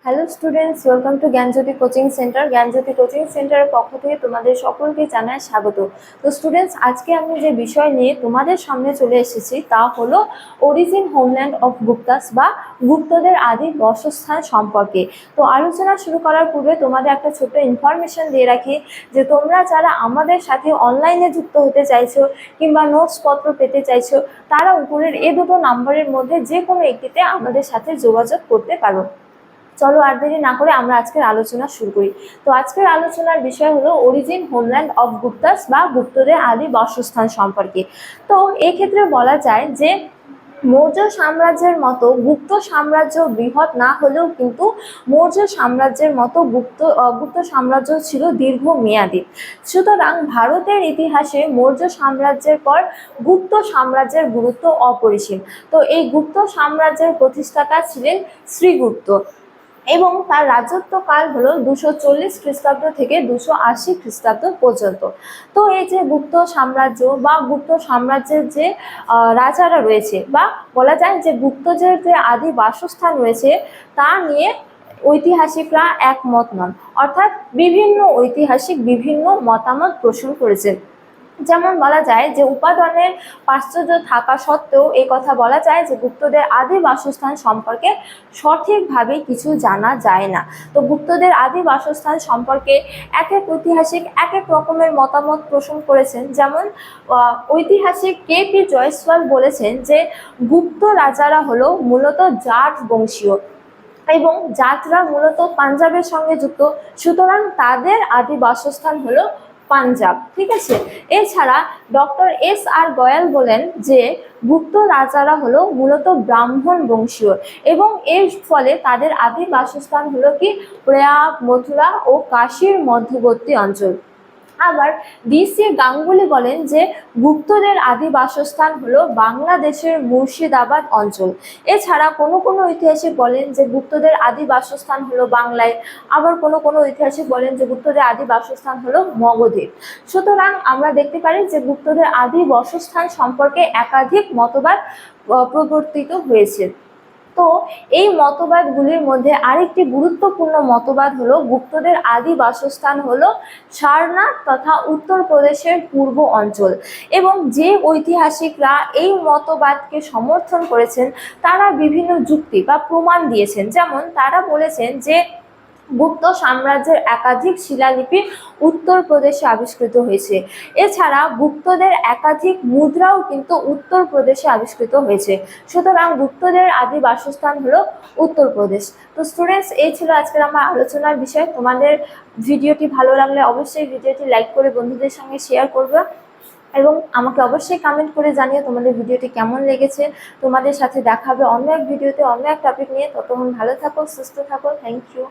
Hello students, welcome to Gyanjyoti coaching centre. Gyanjyoti coaching সেন্টারের পক্ষ থেকে তোমাদের সকলকে জানাই স্বাগত। তো স্টুডেন্টস, আজকে আমি যে বিষয় নিয়ে তোমাদের সামনে চলে এসেছি তা হলো অরিজিন হোমল্যান্ড অফ গুপ্তাস বা গুপ্তদের আদি বাসস্থান সম্পর্কে। তো আলোচনা শুরু করার পূর্বে তোমাদের একটা ছোট্ট ইনফরমেশন দিয়ে রাখি যে তোমরা যারা আমাদের সাথে অনলাইনে যুক্ত হতে চাইছো কিংবা নোটসপত্র পেতে চাইছো, তারা উপরের এই দুটো নাম্বারের মধ্যে যে কোনো একটিতে আমাদের সাথে যোগাযোগ করতে পারো। চলো আর দেরি না করে আমরা আজকের আলোচনা শুরু করি। তো আজকের আলোচনার বিষয় হলো অরিজিন হোমল্যান্ড অফ গুপ্তাস বা গুপ্তদের আদি বাসস্থান সম্পর্কে। তো এক্ষেত্রে বলা যায় যে মৌর্য সাম্রাজ্যের মতো গুপ্ত সাম্রাজ্য বৃহৎ না হলেও কিন্তু মৌর্য সাম্রাজ্যের মতো গুপ্ত সাম্রাজ্য ছিল দীর্ঘমেয়াদী। সুতরাং ভারতের ইতিহাসে মৌর্য সাম্রাজ্যের পর গুপ্ত সাম্রাজ্যের গুরুত্ব অপরিসীম। তো এই গুপ্ত সাম্রাজ্যের প্রতিষ্ঠাতা ছিলেন শ্রীগুপ্ত এবং তার রাজত্বকাল হলো 240 খ্রিস্টাব্দ থেকে 280 খ্রিস্টাব্দ পর্যন্ত। তো এই যে গুপ্ত সাম্রাজ্য বা গুপ্ত সাম্রাজ্যের যে রাজারা রয়েছে বা বলা যায় যে গুপ্তদের যে আদি বাসস্থান রয়েছে তা নিয়ে ঐতিহাসিকরা একমত নন, অর্থাৎ বিভিন্ন ঐতিহাসিক বিভিন্ন মতামত পোষণ করেছেন। যেমন বলা যায় যে উপাদানের প্রাচুর্য থাকা সত্ত্বেও এই কথা বলা যায় যে গুপ্তদের আদি বাসস্থান সম্পর্কে সঠিকভাবে কিছু জানা যায় না। তো গুপ্তদের আদি বাসস্থান সম্পর্কে এক এক ঐতিহাসিক এক এক রকমের মতামত পোষণ করেছেন। যেমন ঐতিহাসিক কে.পি. জয়সওয়াল বলেছেন যে গুপ্ত রাজারা হলো মূলত জাট বংশীয় এবং জাটরা মূলত পাঞ্জাবের সঙ্গে যুক্ত, সুতরাং তাদের আদি বাসস্থান হলো পাঞ্জাব। ঠিক আছে। এছাড়া ডক্টর এস.আর. গয়াল বলেন যে গুপ্ত রাজারা হলো মূলত ব্রাহ্মণ বংশীয় এবং এর ফলে তাদের আদি বাসস্থান হলো কি প্রয়াগ, মথুরা ও কাশীর মধ্যবর্তী অঞ্চল। আবার ডি.সি. গাঙ্গুলি বলেন যে গুপ্তদের আদি বাসস্থান হলো বাংলাদেশের মুর্শিদাবাদ অঞ্চল। এছাড়া কোনো কোনো ঐতিহাসিক বলেন যে গুপ্তদের আদি বাসস্থান হলো বাংলায়, আবার কোনো কোনো ঐতিহাসিক বলেন যে গুপ্তদের আদি বাসস্থান হলো মগধে। সুতরাং আমরা দেখতে পারি যে গুপ্তদের আদি বাসস্থান সম্পর্কে একাধিক মতবাদ প্রবর্তিত হয়েছে। তো এই মতবাদগুলির মধ্যে আরেকটি গুরুত্বপূর্ণ মতবাদ হলো গুপ্তদের আদি বাসস্থান হলো সারনাথ তথা উত্তরপ্রদেশের পূর্ব অঞ্চল। এবং যে ঐতিহাসিকরা এই মতবাদকে সমর্থন করেছেন তারা বিভিন্ন যুক্তি বা প্রমাণ দিয়েছেন। যেমন তারা বলেছেন যে গুপ্ত সাম্রাজ্যের একাধিক শিলালিপি উত্তরপ্রদেশে আবিষ্কৃত হয়েছে। এছাড়া গুপ্তদের একাধিক মুদ্রাও কিন্তু উত্তরপ্রদেশে আবিষ্কৃত হয়েছে। সুতরাং গুপ্তদের আদি বাসস্থান হলো উত্তরপ্রদেশ। তো স্টুডেন্টস, এই ছিল আজকের আমার আলোচনার বিষয়। তোমাদের ভিডিওটি ভালো লাগলে অবশ্যই ভিডিওটি লাইক করে বন্ধুদের সঙ্গে শেয়ার করবে এবং আমাকে অবশ্যই কমেন্ট করে জানিও তোমাদের ভিডিওটি কেমন লেগেছে। তোমাদের সাথে দেখা হবে অন্য এক ভিডিওতে অন্য এক টপিক নিয়ে। ততক্ষণ ভালো থাকো, সুস্থ থাকো। Thank you.